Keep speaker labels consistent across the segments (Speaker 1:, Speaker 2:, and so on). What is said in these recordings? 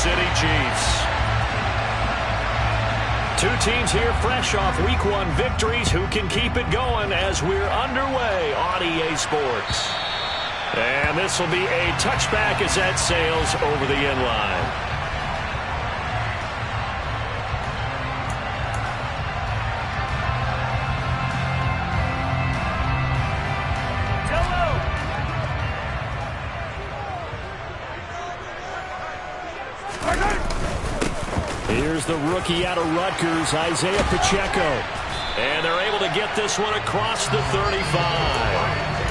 Speaker 1: City Chiefs. Two teams here fresh off Week 1 victories. Who can keep it going as we're underway on EA Sports? And this will be a touchback as that sails over the end line. Here's the rookie out of Rutgers, Isaiah Pacheco. And they're able to get this one across the 35.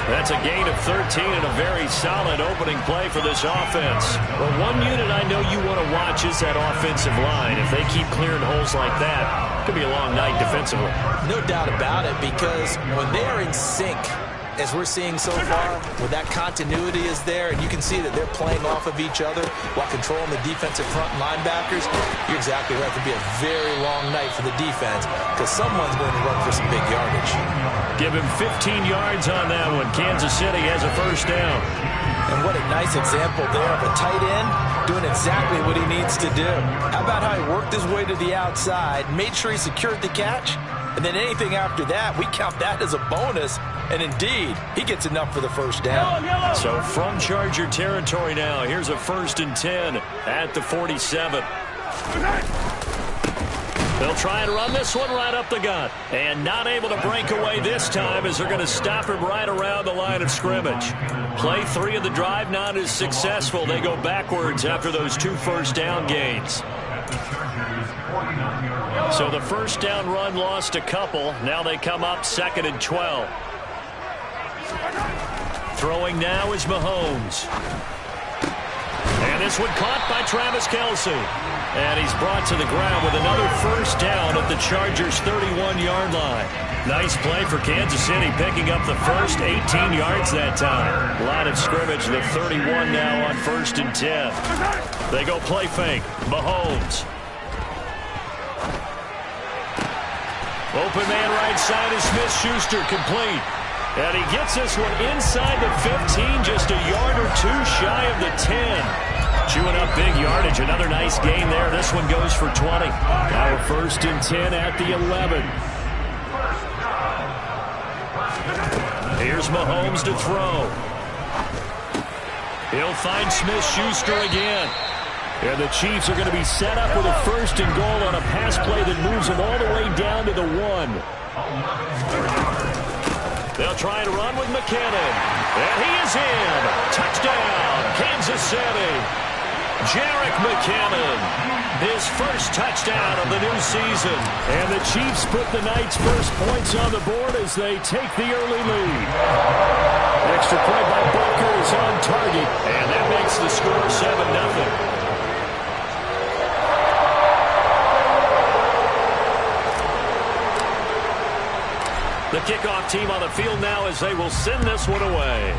Speaker 1: That's a gain of 13 and a very solid opening play for this offense. Well, one unit I know you want to watch is that offensive line. If they keep clearing holes like that, it could be a long night defensively.
Speaker 2: No doubt about it, because when they are in sync, as we're seeing so far, where that continuity is there, and you can see that they're playing off of each other while controlling the defensive front linebackers, you're exactly right. It could be a very long night for the defense because someone's going to run for some big yardage.
Speaker 1: Give him 15 yards on that one. Kansas City has a first down.
Speaker 2: And what a nice example there of a tight end doing exactly what he needs to do. How about how he worked his way to the outside, made sure he secured the catch, and then anything after that, we count that as a bonus. And indeed, he gets enough for the first down.
Speaker 1: So from Charger territory now, here's a 1st and 10 at the 47. They'll try and run this one right up the gut. And not able to break away this time as they're going to stop him right around the line of scrimmage. Play 3 of the drive not as successful. They go backwards after those 2 first down gains. So the first down run lost a couple. Now they come up 2nd and 12. Throwing now is Mahomes. And this one caught by Travis Kelce. And he's brought to the ground with another first down at the Chargers' 31-yard line. Nice play for Kansas City, picking up the first 18 yards that time. Line of scrimmage, the 31 now on 1st and 10. They go play fake. Mahomes. Open man right side is Smith-Schuster, complete. And he gets this one inside the 15, just a yard or 2 shy of the 10. Chewing up big yardage, another nice gain there. This one goes for 20. Now 1st and 10 at the 11. Here's Mahomes to throw. He'll find Smith-Schuster again. And the Chiefs are going to be set up with a 1st and goal on a pass play that moves them all the way down to the 1. They'll try and run with McKinnon. And he is in. Touchdown, Kansas City. Jerick McKinnon, his first touchdown of the new season. And the Chiefs put the Knights' first points on the board as they take the early lead. Extra point by Booker is on target. And that makes the score 7-0. The kickoff team on the field now as they will send this one away.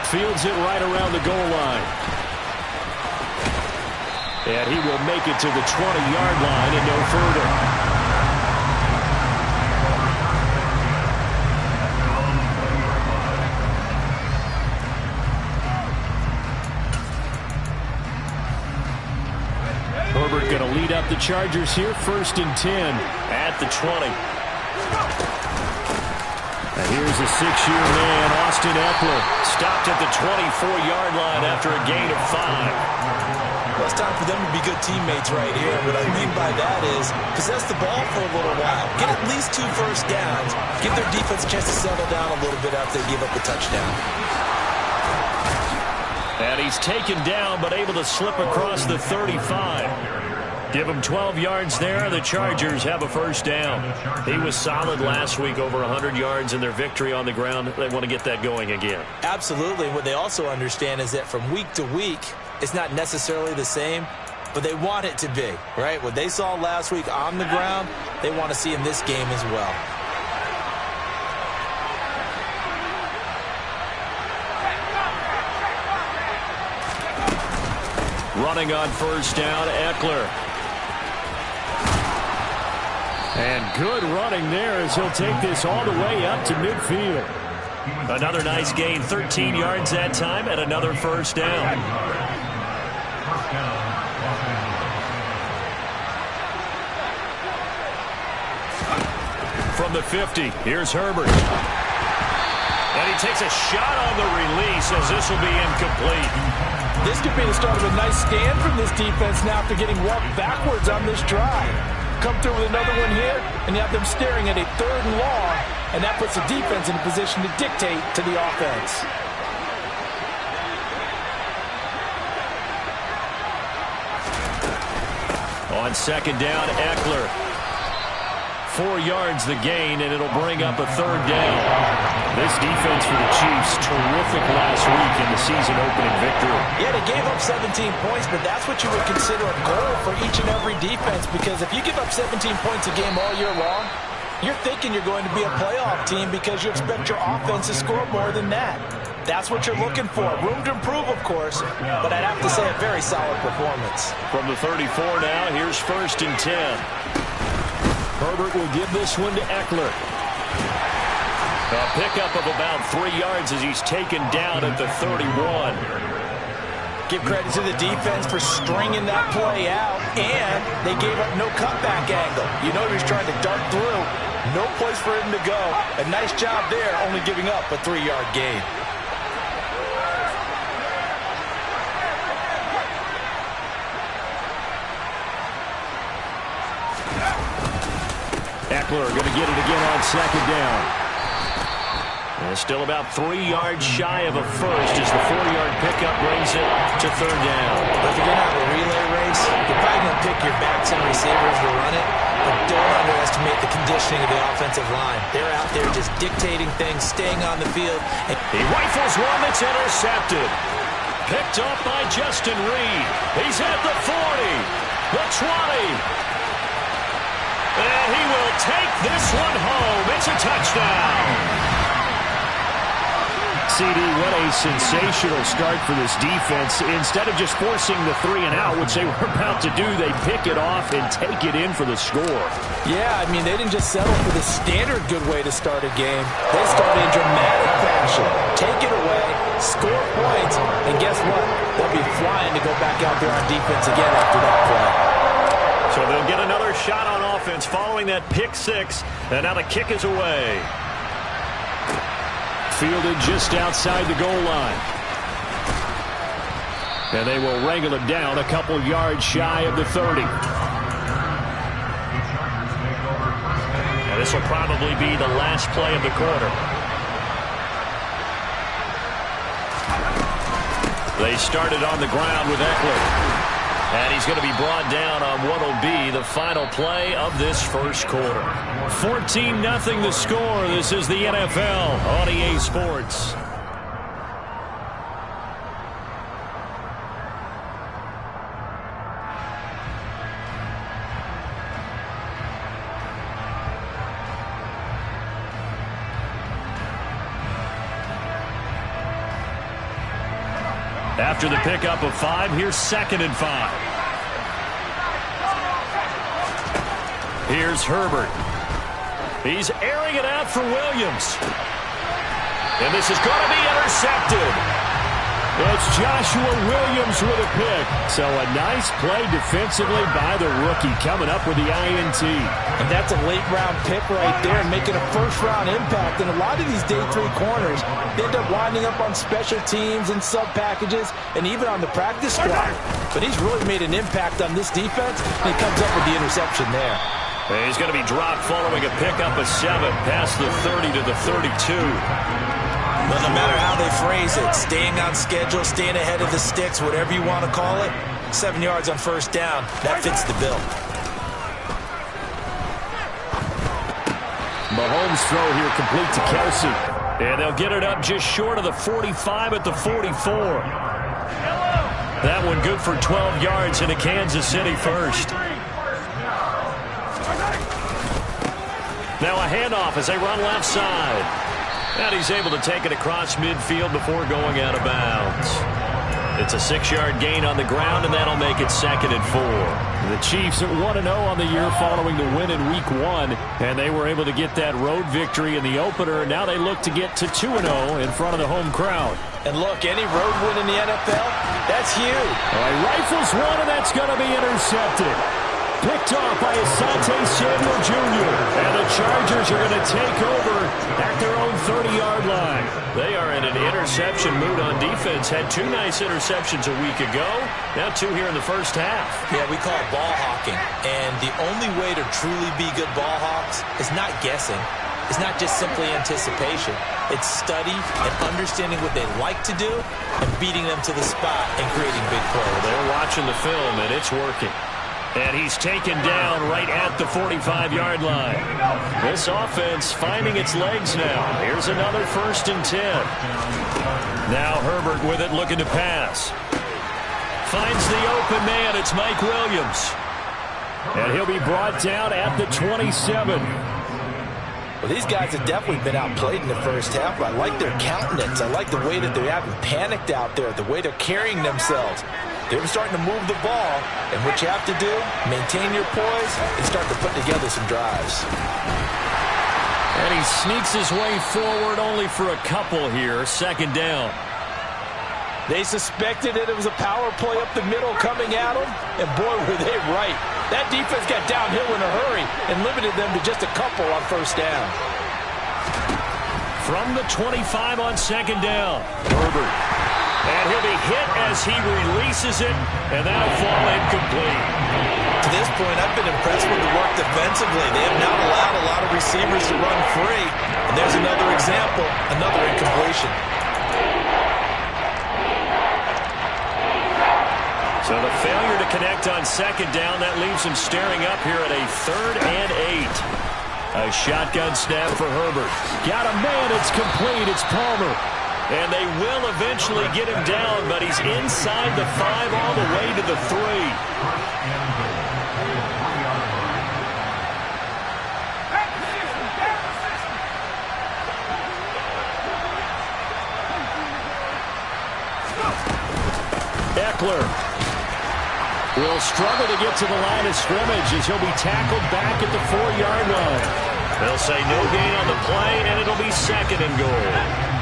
Speaker 1: Fields it right around the goal line. And he will make it to the 20-yard line and no further. Herbert going to lead up the Chargers here, 1st and 10 at the 20. And here's a 6-year man, Austin Eckler, stopped at the 24-yard line after a gain of 5.
Speaker 2: Well, it's time for them to be good teammates right here. What I mean by that is possess the ball for a little while. Get at least 2 first downs. Give their defense a chance to settle down a little bit after they give up the touchdown.
Speaker 1: And he's taken down but able to slip across the 35. Give him 12 yards there. The Chargers have a first down. He was solid last week, over 100 yards in their victory on the ground. They want to get that going again.
Speaker 2: Absolutely. What they also understand is that from week to week, it's not necessarily the same, but they want it to be, right? What they saw last week on the ground, they want to see in this game as well.
Speaker 1: Running on first down, Eckler. And good running there as he'll take this all the way up to midfield. Another nice gain, 13 yards that time, and another first down. From the 50, here's Herbert. And he takes a shot on the release as this will be incomplete.
Speaker 2: This could be the start of a nice stand from this defense now after getting walked backwards on this drive. Come through with another one here, and you have them staring at a 3rd and long, and that puts the defense in a position to dictate to the offense.
Speaker 1: On 2nd down, Eckler. 4 yards the gain, and it'll bring up a 3rd down. This defense for the Chiefs, terrific last week in the season-opening victory.
Speaker 2: Yeah, they gave up 17 points, but that's what you would consider a goal for each and every defense, because if you give up 17 points a game all year long, you're thinking you're going to be a playoff team because you expect your offense to score more than that. That's what you're looking for. Room to improve, of course, but I'd have to say a very solid performance.
Speaker 1: From the 34 now, here's 1st and 10. Herbert will give this one to Eckler. A pickup of about 3 yards as he's taken down at the 31.
Speaker 2: Give credit to the defense for stringing that play out, and they gave up no cutback angle. You know he was trying to dart through. No place for him to go. A nice job there, only giving up a 3-yard gain.
Speaker 1: Eckler going to get it again on 2nd down. And still about 3 yards shy of a first as the 4-yard pickup brings it to 3rd down.
Speaker 2: But if you're going to have a relay race, you're probably going to pick your backs and receivers to run it, but don't underestimate the conditioning of the offensive line. They're out there just dictating things, staying on the field.
Speaker 1: He rifles one that's intercepted. Picked up by Justin Reed. He's at the 40, the 20. And he will take this one home. It's a touchdown. CD, what a sensational start for this defense. Instead of just forcing the 3 and out, which they were about to do, they pick it off and take it in for the score.
Speaker 2: Yeah, I mean, they didn't just settle for the standard good way to start a game. They started in dramatic fashion. Take it away, score points, and guess what? They'll be flying to go back out there on defense again after that play.
Speaker 1: So they'll get another shot on offense following that pick 6, and now the kick is away. Fielded just outside the goal line. And they will wrangle it down a couple yards shy of the 30. And this will probably be the last play of the quarter. They started on the ground with Eckler. And he's going to be brought down on what will be the final play of this first quarter. 14-0 the score. This is the NFL on EA Sports. After the pickup of 5, here's 2nd and 5. Here's Herbert. He's airing it out for Williams. And this is going to be intercepted. It's Joshua Williams with a pick. So a nice play defensively by the rookie coming up with the INT.
Speaker 2: And that's a late-round pick right there, making a first-round impact. And a lot of these day 3 corners, they end up winding up on special teams and sub-packages and even on the practice squad. But he's really made an impact on this defense, and he comes up with the interception there.
Speaker 1: And he's going to be dropped following a pickup of 7 past the 30 to the 32.
Speaker 2: But no matter how they phrase it, staying on schedule, staying ahead of the sticks, whatever you want to call it, 7 yards on first down, that fits the bill.
Speaker 1: Mahomes' throw here complete to Kelsey. And they'll get it up just short of the 45 at the 44. That one good for 12 yards into Kansas City first. Now a handoff as they run left side. And he's able to take it across midfield before going out of bounds. It's a 6-yard gain on the ground, and that'll make it 2nd and 4.
Speaker 3: The Chiefs are 1-0 on the year following the win in Week 1, and they were able to get that road victory in the opener. Now they look to get to 2-0 in front of the home crowd.
Speaker 2: And look, any road win in the NFL, that's huge.
Speaker 3: All right, rifles one, and that's going to be intercepted. Picked off by Asante Samuel Jr. And the Chargers are going to take over at their own 30-yard line.
Speaker 1: They are in an interception mood on defense. Had 2 nice interceptions a week ago. Now 2 here in the first half.
Speaker 2: Yeah, we call it ball hawking. And the only way to truly be good ball hawks is not guessing. It's not just simply anticipation. It's study and understanding what they like to do and beating them to the spot and creating big plays.
Speaker 1: They're watching the film, and it's working. And he's taken down right at the 45-yard line. This offense finding its legs now. Here's another 1st and 10. Now Herbert with it, looking to pass. Finds the open man. It's Mike Williams.
Speaker 3: And he'll be brought down at the 27.
Speaker 2: Well, these guys have definitely been outplayed in the first half. I like their countenance. I like the way that they haven't panicked out there, the way they're carrying themselves. They're starting to move the ball, and what you have to do, maintain your poise and start to put together some drives.
Speaker 3: And he sneaks his way forward only for a couple here. 2nd down.
Speaker 2: They suspected that it was a power play up the middle coming at them, and boy, were they right. That defense got downhill in a hurry and limited them to just a couple on 1st down.
Speaker 1: From the 25 on 2nd down, Herbert. And he'll be hit as he releases it, and that'll fall incomplete.
Speaker 2: To this point, I've been impressed with the work defensively. They have not allowed a lot of receivers to run free. And there's another example, another incompletion.
Speaker 1: So the failure to connect on 2nd down, that leaves him staring up here at a 3rd and 8. A shotgun snap for Herbert.
Speaker 3: Got a man, it's complete, it's Palmer.
Speaker 1: And they will eventually get him down, but he's inside the 5 all the way to the 3.
Speaker 3: Eckler will struggle to get to the line of scrimmage as he'll be tackled back at the 4-yard line.
Speaker 1: They'll say no gain on the play, and it'll be 2nd and goal.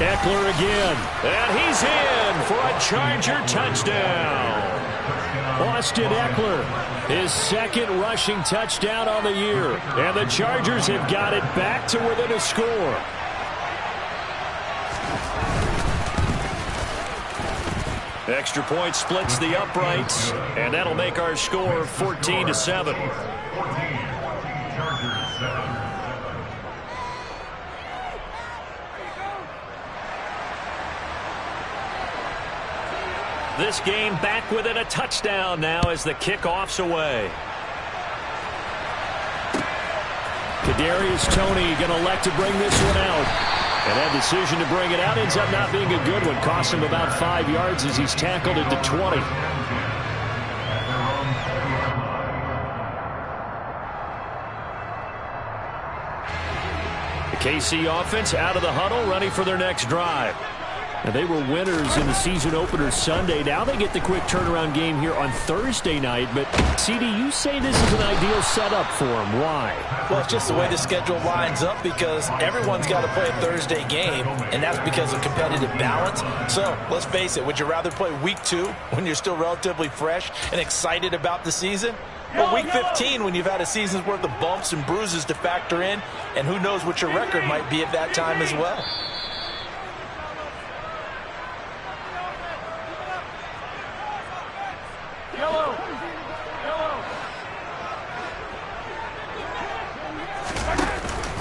Speaker 3: Eckler again.
Speaker 1: And he's in for a Charger touchdown.
Speaker 3: Austin Eckler, his 2nd rushing touchdown on the year. And the Chargers have got it back to within a score.
Speaker 1: Extra point splits the uprights, and that'll make our score 14-7. This game back within a touchdown now as the kickoff's away.
Speaker 3: Kadarius Toney going to elect to bring this one out. And that decision to bring it out ends up not being a good one. Cost him about 5 yards as he's tackled at the 20. The KC offense out of the huddle, ready for their next drive. Now, they were winners in the season opener Sunday. Now they get the quick turnaround game here on Thursday night. But, CD, you say this is an ideal setup for them. Why?
Speaker 2: Well, it's just the way the schedule lines up because everyone's got to play a Thursday game, and that's because of competitive balance. So, let's face it, would you rather play Week 2 when you're still relatively fresh and excited about the season? Well, Week 15 when you've had a season's worth of bumps and bruises to factor in, and who knows what your record might be at that time as well.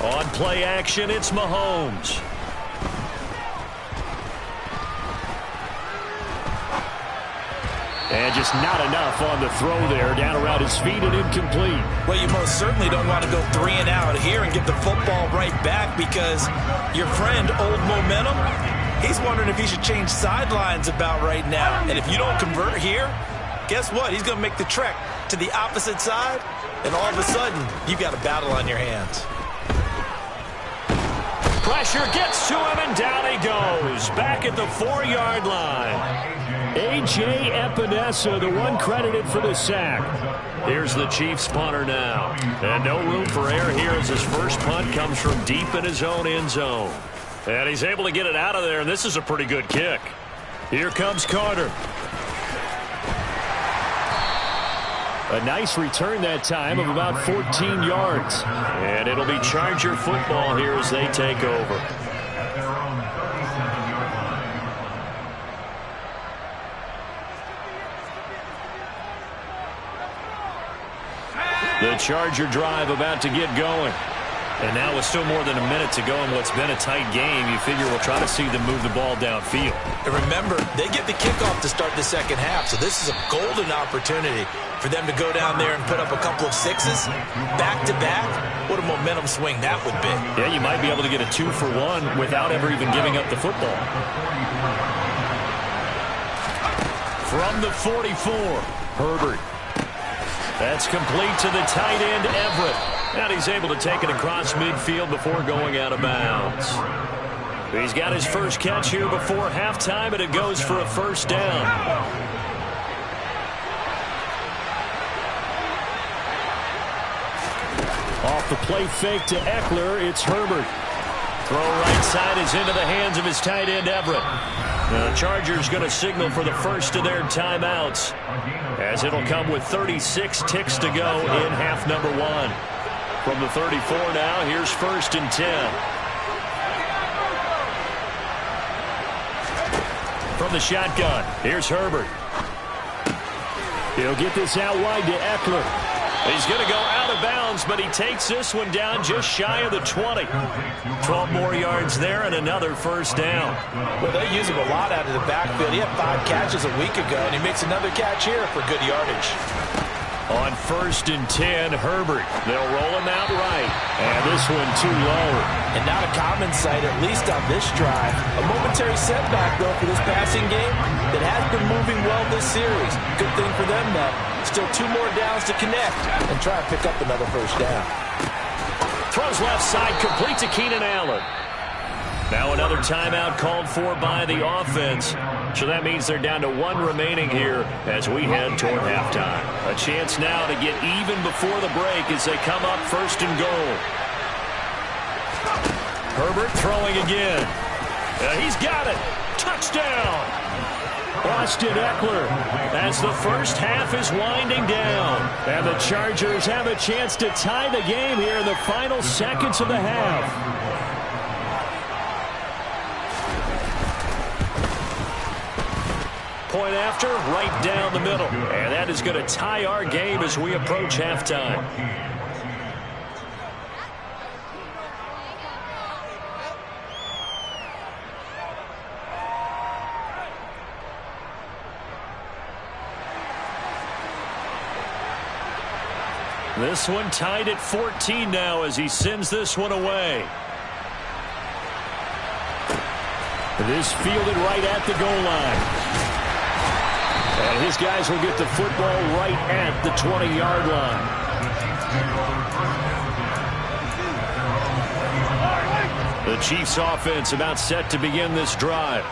Speaker 1: On play action, it's Mahomes.
Speaker 3: And just not enough on the throw there. Down around his feet and incomplete.
Speaker 2: Well, you most certainly don't want to go 3 and out here and get the football right back because your friend, Old Momentum, he's wondering if he should change sidelines about right now. And if you don't convert here, guess what? He's going to make the trek to the opposite side, and all of a sudden, you've got a battle on your hands.
Speaker 1: Pressure gets to him, and down he goes. Back at the 4-yard line.
Speaker 3: A.J. Epinesa, the one credited for the sack.
Speaker 1: Here's the Chiefs punter now. And no room for error here as his first punt comes from deep in his own end zone. And he's able to get it out of there, and this is a pretty good kick. Here comes Carter.
Speaker 3: A nice return that time of about 14 yards.
Speaker 1: And it'll be Charger football here as they take over. The Charger drive about to get going. And now with still more than a minute to go in what's been a tight game, you figure we'll try to see them move the ball downfield.
Speaker 2: And remember, they get the kickoff to start the second half, so this is a golden opportunity for them to go down there and put up a couple of sixes back-to-back. What a momentum swing that would be.
Speaker 1: Yeah, you might be able to get a 2-for-1 without ever even giving up the football. From the 44, Herbert. That's complete to the tight end, Everett. And he's able to take it across midfield before going out of bounds. He's got his first catch here before halftime, and it goes for a first down.
Speaker 3: Off the play fake to Eckler, it's Herbert.
Speaker 1: Throw right side is into the hands of his tight end, Everett. The Chargers going to signal for the first of their timeouts, as it'll come with 36 ticks to go in half number 1. From the 34 now, here's 1st and 10. From the shotgun, here's Herbert.
Speaker 3: He'll get this out wide to Eckler.
Speaker 1: He's going to go out of bounds, but he takes this one down just shy of the 20. 12 more yards there and another first down.
Speaker 2: Well, they use him a lot out of the backfield. He had 5 catches a week ago, and he makes another catch here for good yardage.
Speaker 1: On 1st and 10, Herbert. They'll roll him out right. And this one too low.
Speaker 2: And not a common sight, at least on this drive. A momentary setback, though, for this passing game that has been moving well this series. Good thing for them, though. Still 2 more downs to connect and try and pick up another first down.
Speaker 1: Throws left side, complete to Keenan Allen. Now another timeout called for by the offense. So that means they're down to 1 remaining here as we head toward halftime. A chance now to get even before the break as they come up 1st and goal. Herbert throwing again. He's got it. Touchdown.
Speaker 3: Austin Eckler as the first half is winding down. And the Chargers have a chance to tie the game here in the final seconds of the half.
Speaker 1: Point after, right down the middle. And that is going to tie our game as we approach halftime. This one tied at 14 now as he sends this one away.
Speaker 3: This fielded right at the goal line. And his guys will get the football right at the 20-yard line.
Speaker 1: The Chiefs offense about set to begin this drive.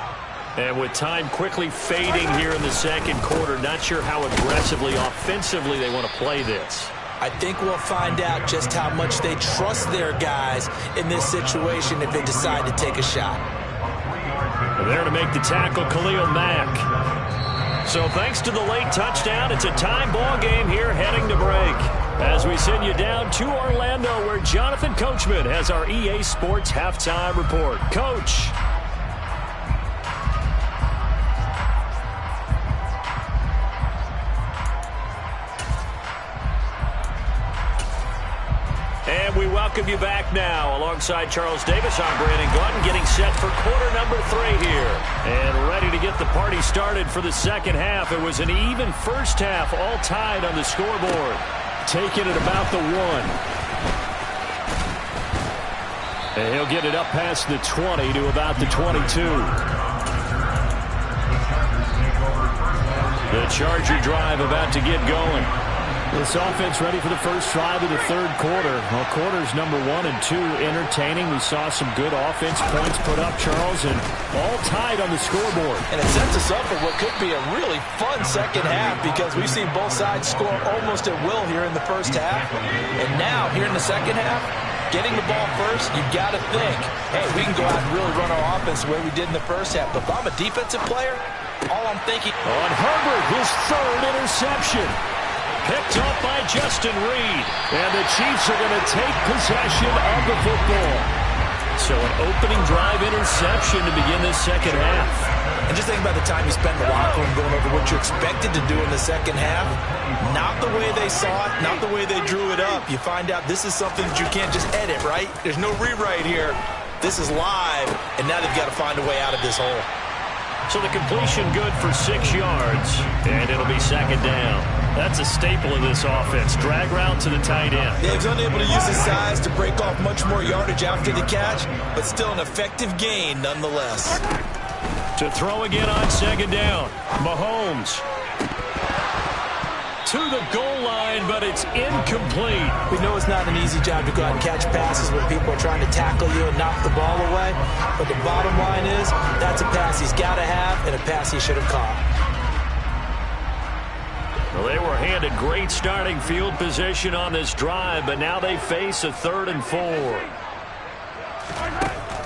Speaker 1: And with time quickly fading here in the second quarter, not sure how aggressively, offensively they want to play this.
Speaker 2: I think we'll find out just how much they trust their guys in this situation if they decide to take a shot.
Speaker 1: There to make the tackle, Khalil Mack. So thanks to the late touchdown, it's a time ball game here heading to break. As we send you down to Orlando, where Jonathan Coachman has our EA Sports halftime report. Coach. And we welcome you back now. Alongside Charles Davis, I'm Brandon Gaudin, getting set for quarter number 3 here. And ready to get the party started for the second half. It was an even first half, all tied on the scoreboard.
Speaker 3: Taking it about the 1. And he'll get it up past the 20 to about the 22.
Speaker 1: The Charger drive about to get going.
Speaker 3: This offense ready for the first drive of the third quarter. Well, quarters number 1 and 2 entertaining. We saw some good offense points put up, Charles, and all tied on the scoreboard.
Speaker 2: And it sets us up for what could be a really fun second half because we've seen both sides score almost at will here in the first half. And now, here in the second half, getting the ball first, you've got to think, hey, we can go out and really run our offense the way we did in the first half. But if I'm a defensive player, all I'm thinking...
Speaker 1: On Herbert, his third interception. Picked up by Justin Reed. And the Chiefs are going to take possession of the football. So an opening drive interception to begin this second half.
Speaker 2: And just think about the time you spent in the locker room going over what you expected to do in the second half. Not the way they saw it, not the way they drew it up. You find out this is something that you can't just edit, right? There's no rewrite here. This is live, and now they've got to find a way out of this hole.
Speaker 1: So the completion good for 6 yards, and it'll be second down. That's a staple of this offense. Drag route to the tight end.
Speaker 2: Dave's unable to use his size to break off much more yardage after the catch, but still an effective gain nonetheless.
Speaker 1: To throw again on second down. Mahomes. To the goal line, but it's incomplete.
Speaker 2: We know it's not an easy job to go out and catch passes when people are trying to tackle you and knock the ball away. But the bottom line is, that's a pass he's got to have and a pass he should have caught.
Speaker 1: Well, they were handed great starting field position on this drive, but now they face a 3rd and 4.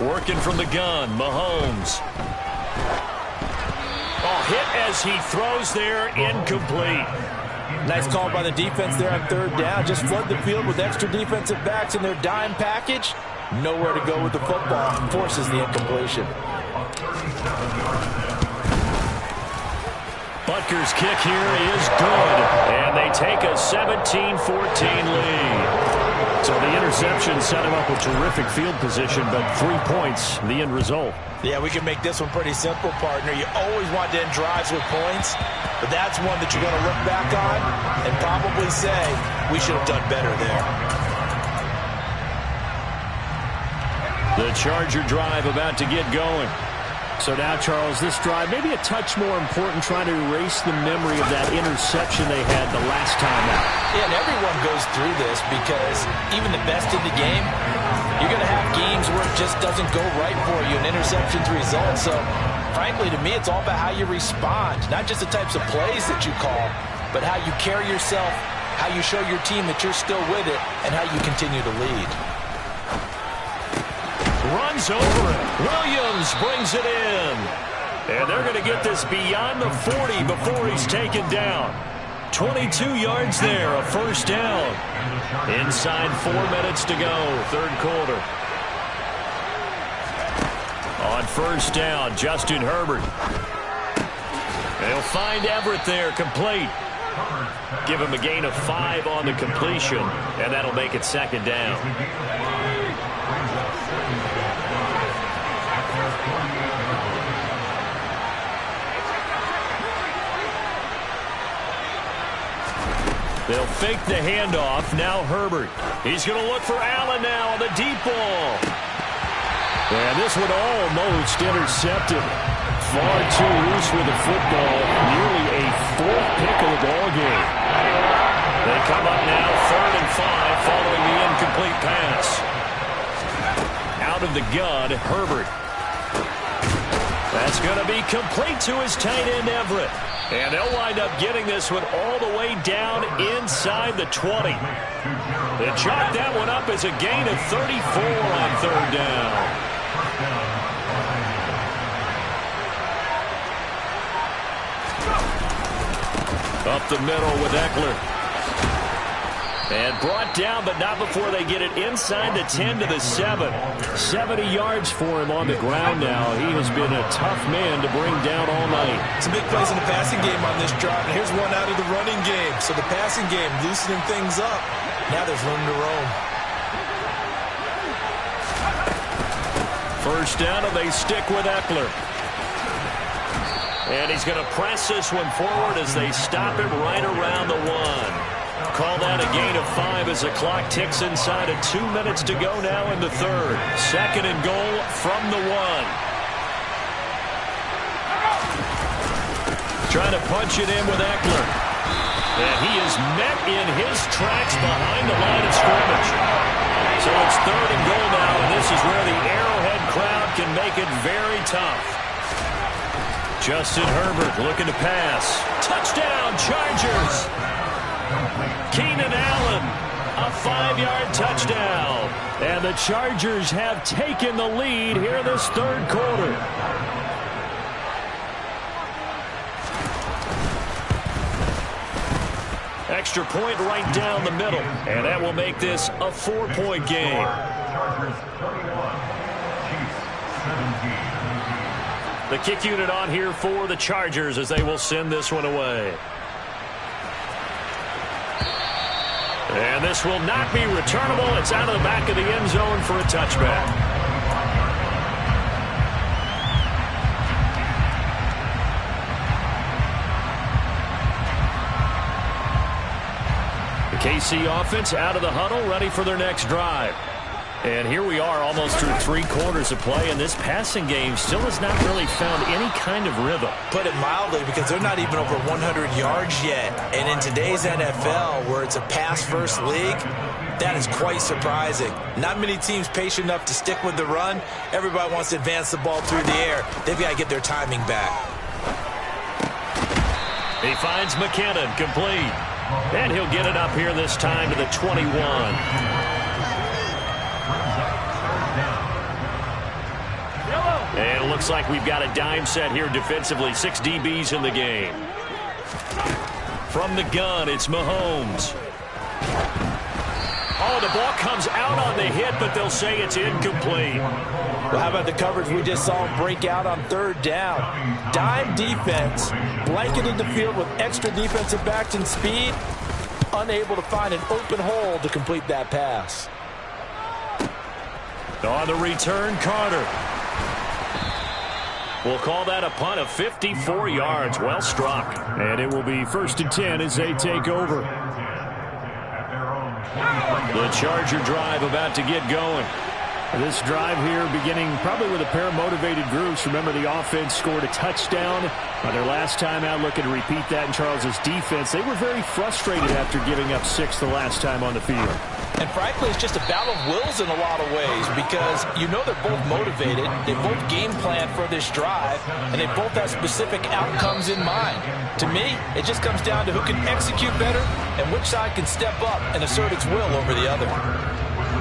Speaker 1: Working from the gun, Mahomes. Oh, hit as he throws there, incomplete.
Speaker 2: Nice call by the defense there on 3rd down. Just flood the field with extra defensive backs in their dime package. Nowhere to go with the football. Forces the incompletion.
Speaker 1: Butker's kick here is good. And they take a 17-14 lead. So the interception set him up with terrific field position, but 3 points, the end result.
Speaker 2: Yeah, we can make this one pretty simple, partner. You always want to end drives with points, but that's one that you're going to look back on and probably say, we should have done better there.
Speaker 1: The Charger drive about to get going.
Speaker 3: So now, Charles, this drive maybe a touch more important, trying to erase the memory of that interception they had the last time out.
Speaker 2: Yeah, and everyone goes through this because even the best in the game, you're going to have games where it just doesn't go right for you, and interceptions result. So, frankly, to me, it's all about how you respond, not just the types of plays that you call, but how you carry yourself, how you show your team that you're still with it, and how you continue to lead.
Speaker 1: Runs over it. Williams brings it in. And they're going to get this beyond the 40 before he's taken down. 22 yards there, a first down. Inside 4 minutes to go, third quarter. On first down, Justin Herbert. They'll find Everett there, complete. Give him a gain of 5 on the completion, and that'll make it second down. They'll fake the handoff. Now Herbert. He's going to look for Allen now on the deep ball. And this one almost intercepted. Far too loose with the football. Nearly a 4th pick of the ball game. They come up now 3rd and 5 following the incomplete pass. Out of the gun, Herbert. That's going to be complete to his tight end, Everett. And they'll wind up getting this one all the way down inside the 20. They chalk that one up as a gain of 34 on 3rd down. Up the middle with Eckler. And brought down, but not before they get it inside the 10 to the 7. 70 yards for him on the ground now. He has been a tough man to bring down all night.
Speaker 2: Some big plays in the passing game on this drive, and here's one out of the running game. So the passing game loosening things up. Now there's room to roam.
Speaker 1: First down, and they stick with Eckler. And he's going to press this one forward as they stop him right around the 1. Call that a gain of 5 as the clock ticks inside of 2 minutes to go now in the 3rd. 2nd and goal from the 1. Trying to punch it in with Eckler. And he is met in his tracks behind the line of scrimmage. So it's 3rd and goal now, and this is where the Arrowhead crowd can make it very tough. Justin Herbert looking to pass. Touchdown, Chargers. Keenan Allen, a 5-yard touchdown. And the Chargers have taken the lead here in this 3rd quarter. Extra point right down the middle. And that will make this a 4-point game. The kick unit on here for the Chargers as they will send this one away. And this will not be returnable. It's out of the back of the end zone for a touchback. The KC offense out of the huddle, ready for their next drive. And here we are almost through 3 quarters of play, and this passing game still has not really found any kind of rhythm.
Speaker 2: Put it mildly, because they're not even over 100 yards yet. And in today's NFL, where it's a pass-first league, that is quite surprising. Not many teams patient enough to stick with the run. Everybody wants to advance the ball through the air. They've got to get their timing back.
Speaker 1: He finds McKinnon, complete. And he'll get it up here this time to the 21. And it looks like we've got a dime set here defensively. 6 DBs in the game. From the gun, it's Mahomes. Oh, the ball comes out on the hit, but they'll say it's incomplete.
Speaker 2: Well, how about the coverage we just saw him break out on 3rd down? Dime defense, blanketed the field with extra defensive backs and speed, unable to find an open hole to complete that pass.
Speaker 1: On the return, Carter. We'll call that a punt of 54 yards. Well struck.
Speaker 3: And it will be 1st and 10 as they take over.
Speaker 1: The Charger drive about to get going.
Speaker 3: This drive here beginning probably with a pair of motivated groups. Remember, the offense scored a touchdown on their last time out. Looking to repeat that in Charles's defense. They were very frustrated after giving up 6 the last time on the field.
Speaker 2: And frankly, it's just a battle of wills in a lot of ways, because you know they're both motivated. They both game plan for this drive, and they both have specific outcomes in mind. To me, it just comes down to who can execute better and which side can step up and assert its will over the other.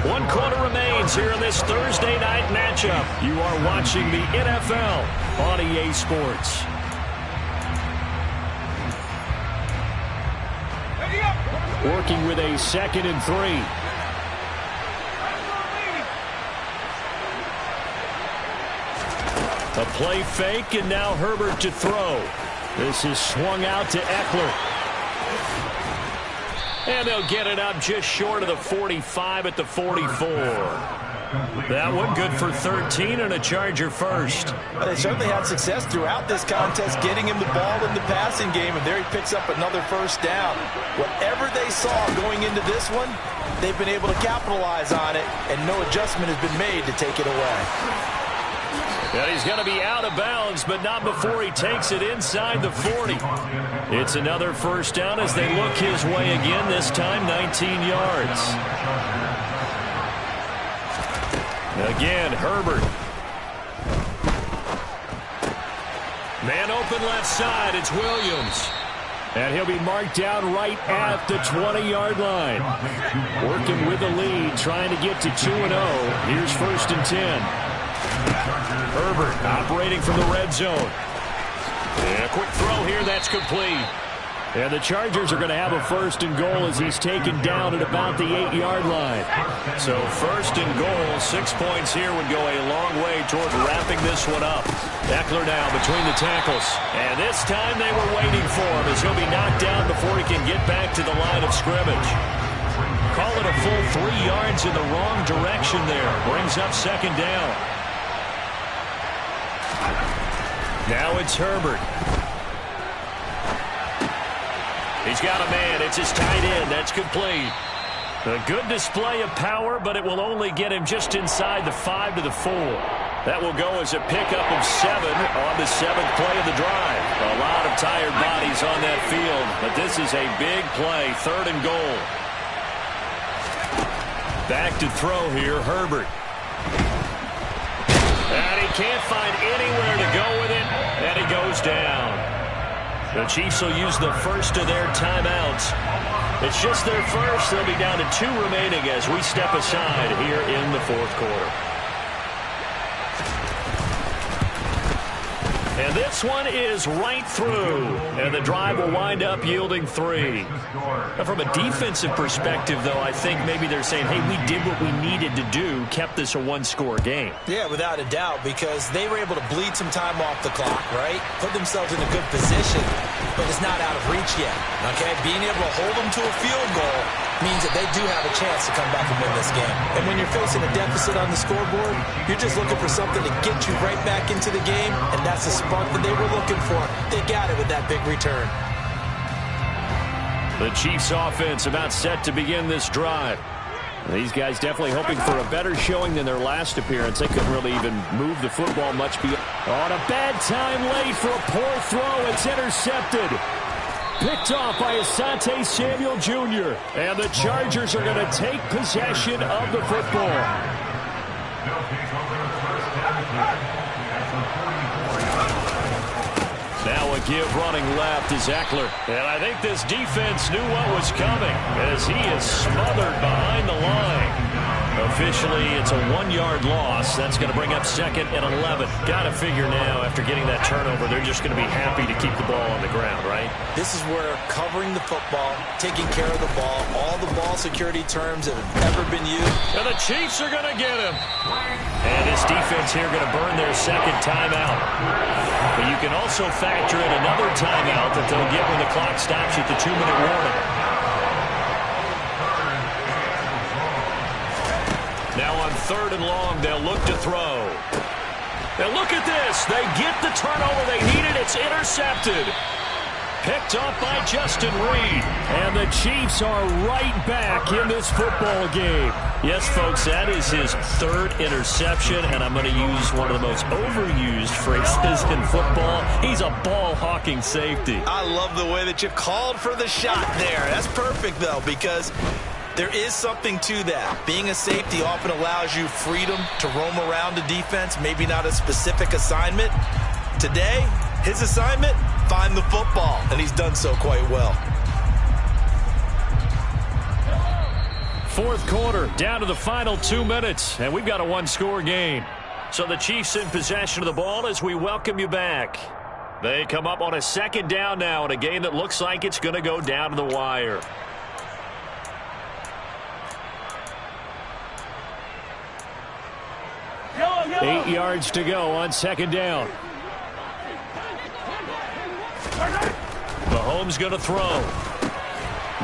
Speaker 1: 1 quarter remains here in this Thursday night matchup. You are watching the NFL on EA Sports.
Speaker 3: Working with a 2nd and 3.
Speaker 1: A play fake, and now Herbert to throw.
Speaker 3: This is swung out to Eckler.
Speaker 1: And they'll get it up just short of the 45 at the 44. That one good for 13 and a Charger first.
Speaker 2: Well, they certainly had success throughout this contest getting him the ball in the passing game, and there he picks up another 1st down. Whatever they saw going into this one, they've been able to capitalize on it, and no adjustment has been made to take it away.
Speaker 1: And he's going to be out of bounds, but not before he takes it inside the 40. It's another 1st down as they look his way again, this time 19 yards. Again, Herbert. Man open left side, it's Williams.
Speaker 3: And he'll be marked down right at the 20-yard line. Working with the lead, trying to get to 2-0. Here's 1st and 10.
Speaker 1: Herbert operating from the red zone. And a quick throw here, that's complete.
Speaker 3: And the Chargers are going to have a 1st and goal as he's taken down at about the 8-yard line.
Speaker 1: So 1st and goal, 6 points here would go a long way toward wrapping this one up. Eckler now between the tackles. And this time they were waiting for him as he'll be knocked down before he can get back to the line of scrimmage. Call it a full 3 yards in the wrong direction there. Brings up 2nd down. Now it's Herbert. He's got a man. It's his tight end. That's complete. A good display of power, but it will only get him just inside the 5 to the 4.
Speaker 3: That will go as a pickup of 7 on the 7th play of the drive. A lot of tired bodies on that field, but this is a big play, 3rd and goal. Back to throw here, Herbert. And he can't find anywhere to go with it, and he goes down. The Chiefs will use the first of their timeouts. It's just their first. They'll be down to 2 remaining as we step aside here in the 4th quarter. And this one is right through. And the drive will wind up yielding 3. Now, from a defensive perspective, though, I think maybe they're saying, hey, we did what we needed to do, kept this a 1-score game.
Speaker 2: Yeah, without a doubt, because they were able to bleed some time off the clock, right? Put themselves in a good position, but it's not out of reach yet, okay? Being able to hold them to a field goal means that they do have a chance to come back and win this game. And when you're facing a deficit on the scoreboard, you're just looking for something to get you right back into the game, and that's the spark that they were looking for. They got it with that big return.
Speaker 3: The Chiefs offense about set to begin this drive. These guys definitely hoping for a better showing than their last appearance. They couldn't really even move the football much beyond. On a bad time late for a poor throw. It's intercepted. Picked off by Asante Samuel Jr. And the Chargers are going to take possession of the football. Now a give running left is Eckler. And I think this defense knew what was coming as he is smothered behind the line. Officially, it's a 1-yard loss. That's going to bring up 2nd and 11. Got to figure now, after getting that turnover, they're just going to be happy to keep the ball on the ground, right?
Speaker 2: This is where covering the football, taking care of the ball, all the ball security terms that have ever been used.
Speaker 3: And the Chiefs are going to get him. And this defense here going to burn their 2nd timeout. But you can also factor in another timeout that they'll get when the clock stops at the 2-minute warning. Now on 3rd and long, they'll look to throw. And look at this. They get the turnover they needed. It's intercepted. Picked up by Justin Reed. And the Chiefs are right back in this football game. Yes, folks, that is his 3rd interception, and I'm going to use one of the most overused phrases in football. He's a ball-hawking safety.
Speaker 2: I love the way that you called for the shot there. That's perfect, though, because there is something to that. Being a safety often allows you freedom to roam around the defense, maybe not a specific assignment. Today, his assignment, find the football, and he's done so quite well.
Speaker 3: 4th quarter, down to the final 2 minutes, and we've got a 1-score game. So the Chiefs in possession of the ball as we welcome you back. They come up on a 2nd down now in a game that looks like it's going to go down to the wire. Go. 8 yards to go on 2nd down. Mahomes going to throw.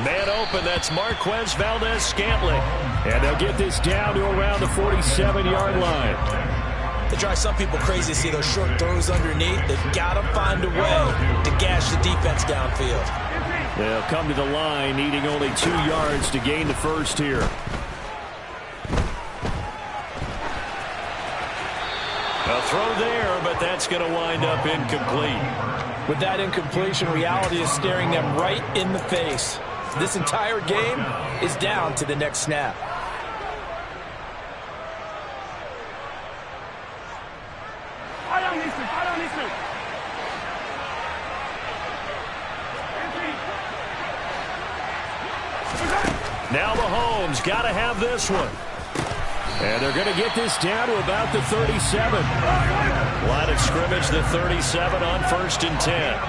Speaker 3: Man open, that's Marquez Valdez-Scantling. And they'll get this down to around the 47-yard line.
Speaker 2: They drive some people crazy to see those short throws underneath. They've got to find a way to gash the defense downfield.
Speaker 3: They'll come to the line, needing only 2 yards to gain the first here. A throw there, but that's going to wind up incomplete.
Speaker 2: With that incompletion, reality is staring them right in the face. This entire game is down to the next snap.
Speaker 3: Now Mahomes got to have this one. And they're going to get this down to about the 37. Line of scrimmage, the 37 on 1st and 10.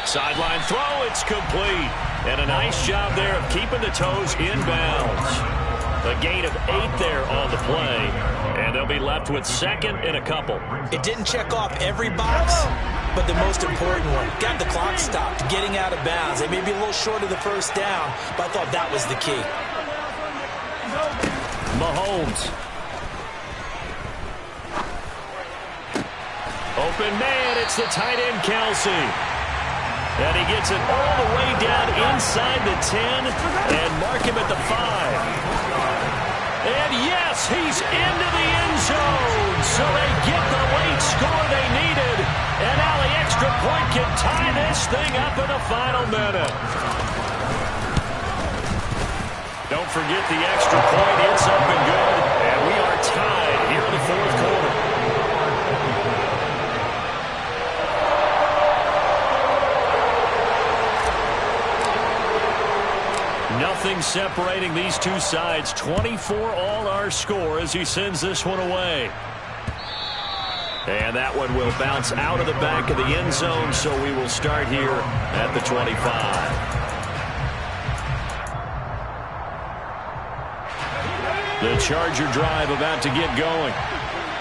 Speaker 3: Sideline throw, it's complete. And a nice job there of keeping the toes inbounds. A gain of 8 there on the play. And they'll be left with 2nd and a couple.
Speaker 2: It didn't check off every box, but the most important one. Got the clock stopped, getting out of bounds. They may be a little short of the 1st down, but I thought that was the key.
Speaker 3: Mahomes. Open man, it's the tight end, Kelsey.
Speaker 1: And he gets it all the way down inside the 10 and mark him at the 5. And yes, he's into the end zone. So they get the late score they needed. And now the extra point can tie this thing up in the final minute. Don't forget the extra point. It's up and good. And we are tied here in the fourth quarter. Nothing separating these two sides. 24 all our score as he sends this one away. And that one will bounce out of the back of the end zone, so we will start here at the 25. The Charger drive about to get going.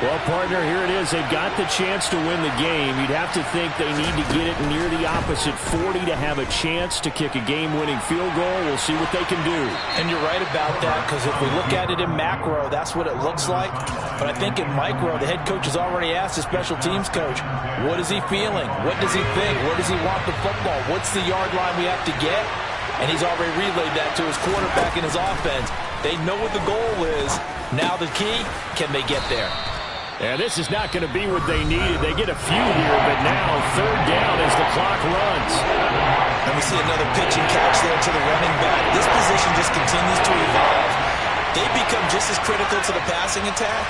Speaker 3: Well, partner, here it is. They've got the chance to win the game. You'd have to think they need to get it near the opposite 40 to have a chance to kick a game-winning field goal. We'll see what they can do.
Speaker 2: And you're right about that, because if we look at it in macro, that's what it looks like. But I think in micro, the head coach has already asked the special teams coach, what is he feeling? What does he think? Where does he want the football? What's the yard line we have to get? And he's already relayed that to his quarterback and his offense. They know what the goal is. Now the key, can they get there?
Speaker 3: And this is not going to be what they needed. They get a few here, but now third down as the clock runs.
Speaker 2: And we see another pitch and catch there to the running back. This position just continues to evolve. They become just as critical to the passing attack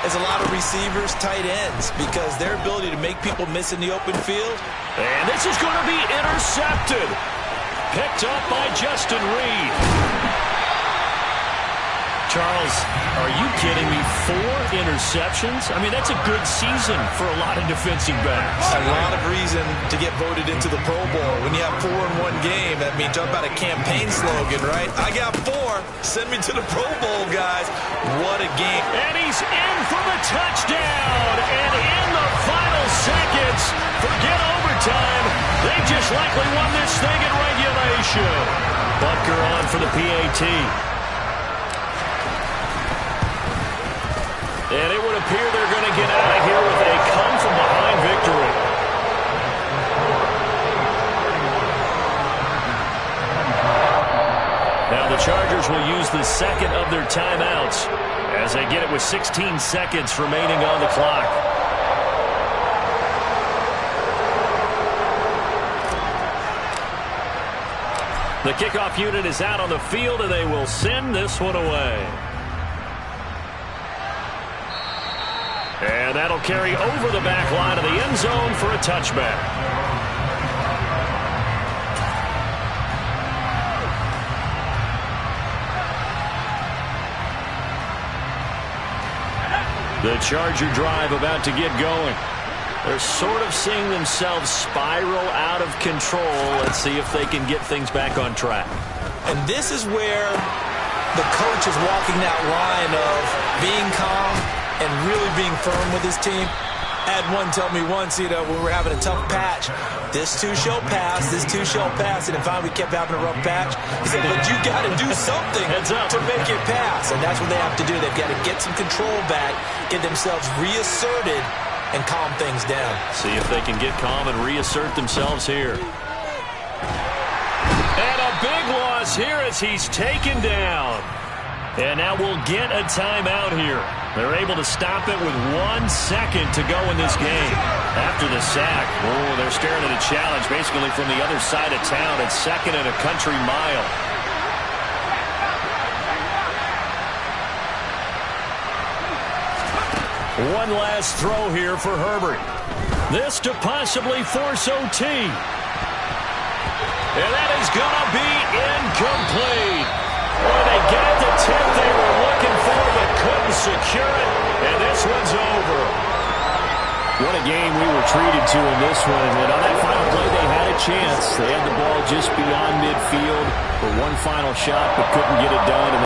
Speaker 2: as a lot of receivers, tight ends, because their ability to make people miss in the open field.
Speaker 1: And this is going to be intercepted. Picked up by Justin Reed. Charles, are you kidding me? 4 interceptions? I mean, that's a good season for a lot of defensive backs.
Speaker 2: A lot of reason to get voted into the Pro Bowl. When you have 4 in one game, that means talk about a campaign slogan, right? I got 4. Send me to the Pro Bowl, guys. What a game.
Speaker 1: And he's in for the touchdown. And in the final seconds, forget overtime. They just likely won this thing in regulation. Butker on for the PAT. And it would appear they're going to get out of here with a come-from-behind victory. Now the Chargers will use the second of their timeouts as they get it with 16 seconds remaining on the clock. The kickoff unit is out on the field, and they will send this one away. And that'll carry over the back line of the end zone for a touchback. The Charger drive about to get going. They're sort of seeing themselves spiral out of control. Let's see if they can get things back on track.
Speaker 2: And this is where the coach is walking that line of being calm and really being firm with his team. Had one tell me once, when we're having a tough patch, this too shall pass, this too shall pass. And if we kept having a rough patch, he said, but you got to do something to make it pass. And that's what they have to do. They've got to get some control back, get themselves reasserted, and calm things down.
Speaker 1: See if they can get calm and reassert themselves here. And a big loss here as he's taken down. And now we'll get a timeout here. They're able to stop it with 1 second to go in this game. After the sack, they're staring at a challenge basically from the other side of town. It's second and a country mile. One last throw here for Herbert. This to possibly force OT. And that is going to be incomplete. Well, they got the tip they were looking for but couldn't secure it. And this one's over.
Speaker 3: What a game we were treated to in this one. And on that final play, they had a chance. They had the ball just beyond midfield for one final shot but couldn't get it done.